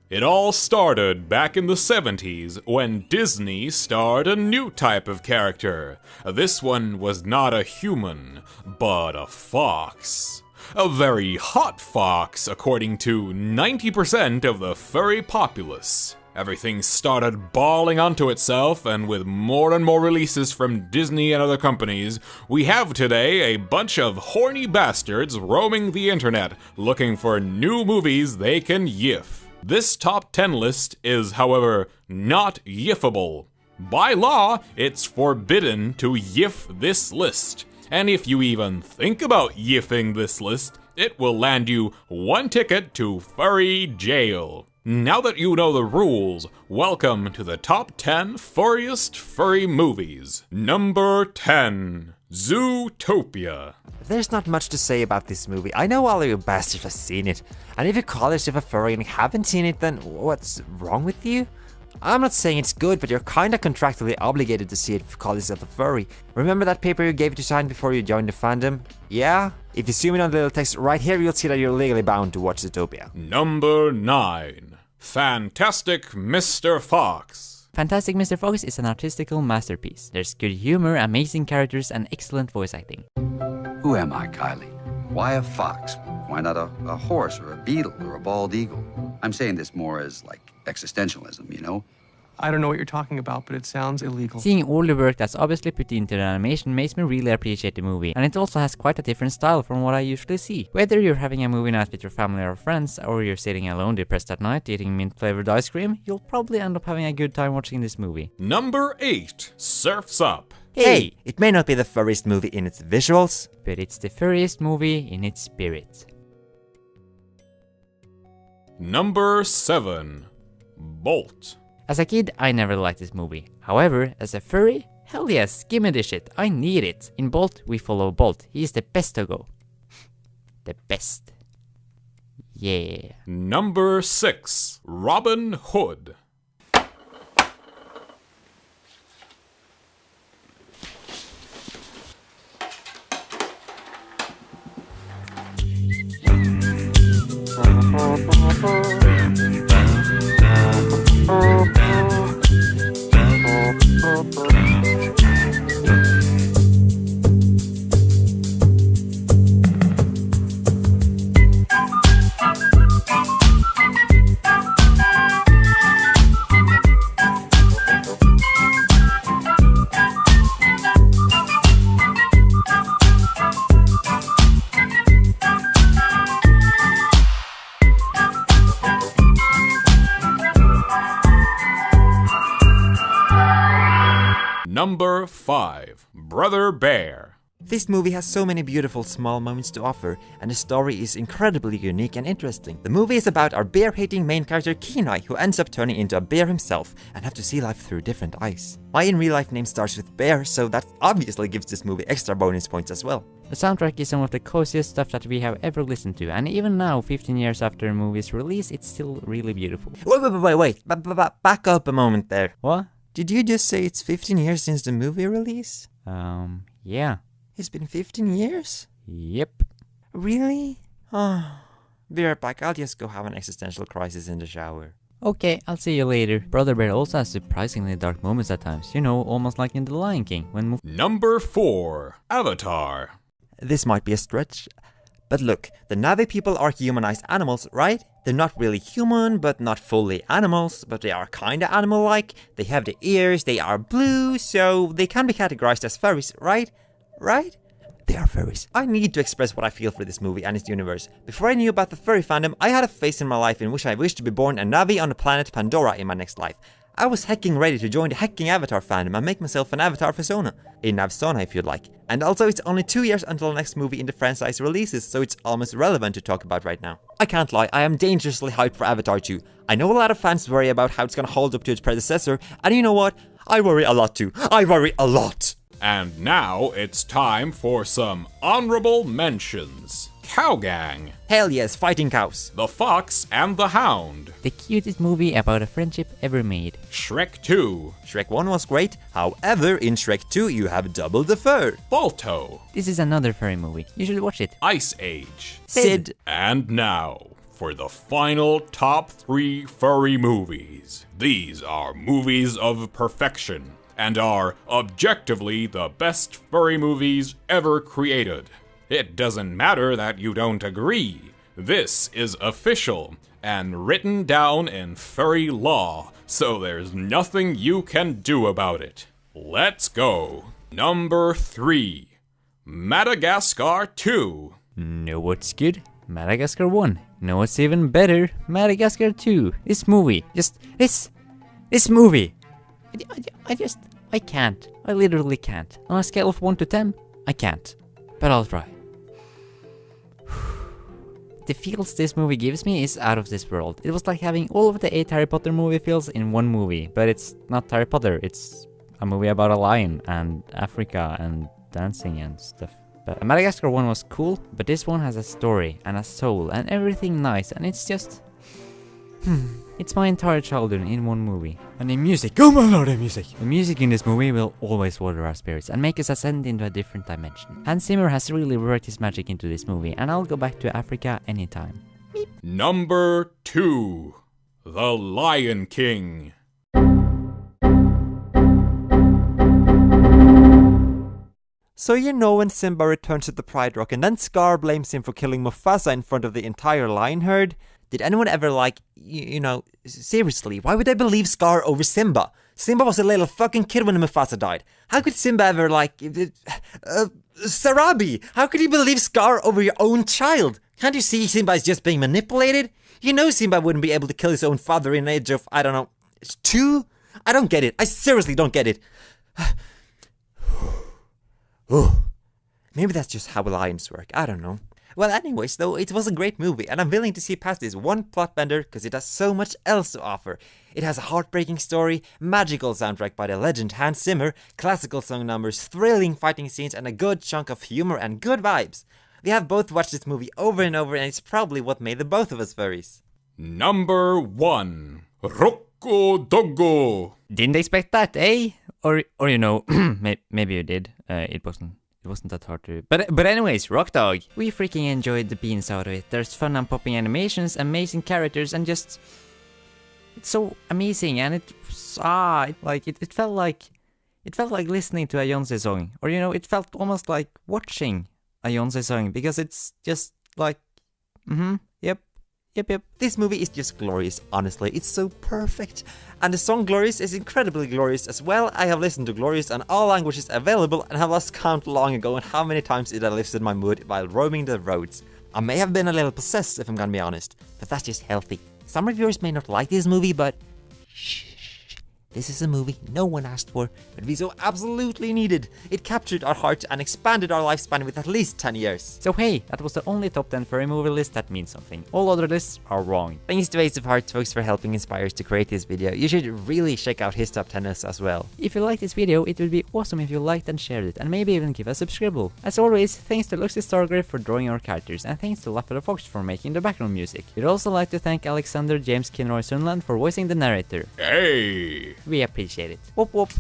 It all started back in the 70s when Disney starred a new type of character. This one was not a human, but a fox. A very hot fox, according to 90% of the furry populace. Everything started balling onto itself, and with more and more releases from Disney and other companies, we have today a bunch of horny bastards roaming the internet, looking for new movies they can yiff. This top 10 list is, however, not yiffable. By law, it's forbidden to yiff this list. And if you even think about yiffing this list, it will land you one ticket to furry jail. Now that you know the rules, welcome to the top 10 furriest furry movies. Number 10, Zootopia. There's not much to say about this movie. I know all of you bastards have seen it. And if you call yourself a furry and haven't seen it, then what's wrong with you? I'm not saying it's good, but you're kinda contractually obligated to see it if you call yourself a furry. Remember that paper you gave to sign before you joined the fandom? Yeah? If you zoom in on the little text right here, you'll see that you're legally bound to watch Zootopia. Number 9, Fantastic Mr. Fox. Fantastic Mr. Fox is an artistical masterpiece. There's good humor, amazing characters, and excellent voice acting. Who am I, Kylie? Why a fox? Why not a horse or a beetle or a bald eagle? I'm saying this more as like existentialism, you know? I don't know what you're talking about, but it sounds illegal. Seeing all the work that's obviously put into the animation makes me really appreciate the movie, and it also has quite a different style from what I usually see. Whether you're having a movie night with your family or friends, or you're sitting alone depressed at night eating mint-flavored ice cream, you'll probably end up having a good time watching this movie. Number 8, Surf's Up. Hey, it may not be the furriest movie in its visuals, but it's the furriest movie in its spirit. Number 7, Bolt. As a kid, I never liked this movie. However, as a furry, hell yes, give me this shit, I need it. In Bolt, we follow Bolt. He's the best to go. The best. Yeah. Number 6, Robin Hood. Number 5, Brother Bear. This movie has so many beautiful small moments to offer, and the story is incredibly unique and interesting. The movie is about our bear-hating main character Kenai, who ends up turning into a bear himself and have to see life through different eyes. My in-real-life name starts with Bear, so that obviously gives this movie extra bonus points as well. The soundtrack is some of the coziest stuff that we have ever listened to, and even now, 15 years after the movie's release, it's still really beautiful. Wait, back up a moment there. What? Did you just say it's 15 years since the movie release? Yeah. It's been 15 years? Yep. Really? Oh, be right back, I'll just go have an existential crisis in the shower. Okay, I'll see you later. Brother Bear also has surprisingly dark moments at times, you know, almost like in The Lion King, when Number 4, Avatar. This might be a stretch, but look, the Na'vi people are humanized animals, right? They're not really human, but not fully animals, but they are kinda animal-like. They have the ears, they are blue, so they can be categorized as furries, right? Right? They are furries. I need to express what I feel for this movie and its universe. Before I knew about the furry fandom, I had a phase in my life in which I wished to be born a Na'vi on the planet Pandora in my next life. I was hecking ready to join the hecking Avatar fandom and make myself an Avatar persona. A Navsona if you'd like. And also it's only 2 years until the next movie in the franchise releases, so it's almost relevant to talk about right now. I can't lie, I am dangerously hyped for Avatar 2. I know a lot of fans worry about how it's gonna hold up to its predecessor, and you know what? I worry a lot too. I worry a lot! And now it's time for some honorable mentions. Cow Gang. Hell yes, fighting cows. The Fox and the Hound. the cutest movie about a friendship ever made. Shrek 2. Shrek 1 was great, however in Shrek 2 you have double the fur. Balto. This is another furry movie. You should watch it. Ice Age. Sid. And now, for the final top 3 furry movies. These are movies of perfection and are objectively the best furry movies ever created. It doesn't matter that you don't agree. This is official and written down in furry law, so there's nothing you can do about it. Let's go. Number 3. Madagascar 2. Know what's good? Madagascar 1. Know what's even better? Madagascar 2. This movie. This movie. I can't. I literally can't. On a scale of 1 to 10, I can't. But I'll try. The feels this movie gives me is out of this world. It was like having all of the 8 Harry Potter movie feels in one movie. But it's not Harry Potter. It's a movie about a lion and Africa and dancing and stuff. But Madagascar 1 was cool, but this one has a story and a soul and everything nice, and it's just... It's my entire childhood in one movie. And the music, oh my lord, the music! The music in this movie will always water our spirits and make us ascend into a different dimension. Hans Zimmer has really worked his magic into this movie, and I'll go back to Africa anytime. Beep. Number 2. The Lion King. So you know when Simba returns to the Pride Rock and then Scar blames him for killing Mufasa in front of the entire lion herd? Did anyone ever seriously, why would they believe Scar over Simba? Simba was a little fucking kid when Mufasa died. How could Simba ever Sarabi, how could you believe Scar over your own child? Can't you see Simba is just being manipulated? You know Simba wouldn't be able to kill his own father in the age of, 2? I don't get it. I seriously don't get it. Maybe that's just how lions work, I don't know. Well, anyways, though, it was a great movie, and I'm willing to see past this one plot bender because it has so much else to offer. It has a heartbreaking story, magical soundtrack by the legend Hans Zimmer, classical song numbers, thrilling fighting scenes, and a good chunk of humor and good vibes. We have both watched this movie over and over, and it's probably what made the both of us furries. Number 1. Rocco Doggo. Didn't expect that, eh? Or maybe you did. It wasn't that hard to... But anyways, Rock Dog. We freaking enjoyed the beans out of it. There's fun and popping animations, amazing characters, and just... It's so amazing, and it felt like listening to a Beyoncé song. Or, it felt almost like watching a Beyoncé song, because it's just like... Yep. This movie is just glorious, honestly. It's so perfect. And the song Glorious is incredibly glorious as well. I have listened to Glorious on all languages available and have lost count long ago on how many times it has lifted my mood while roaming the roads. I may have been a little possessed if I'm gonna be honest, but that's just healthy. Some reviewers may not like this movie, but shh. This is a movie no one asked for, but we so absolutely needed. It captured our heart and expanded our lifespan with at least 10 years. So hey, that was the only top 10 furry movie list that means something. All other lists are wrong. Thanks to Ace of Hearts folks for helping inspire us to create this video. You should really check out his top 10 lists as well. If you liked this video, it would be awesome if you liked and shared it, and maybe even give a subscribe. As always, thanks to Luxy Stargrave for drawing our characters, and thanks to Laffer the Fox for making the background music. We'd also like to thank Alexander James Kinroy Sunland for voicing the narrator. Hey! We appreciate it. Whoop whoop.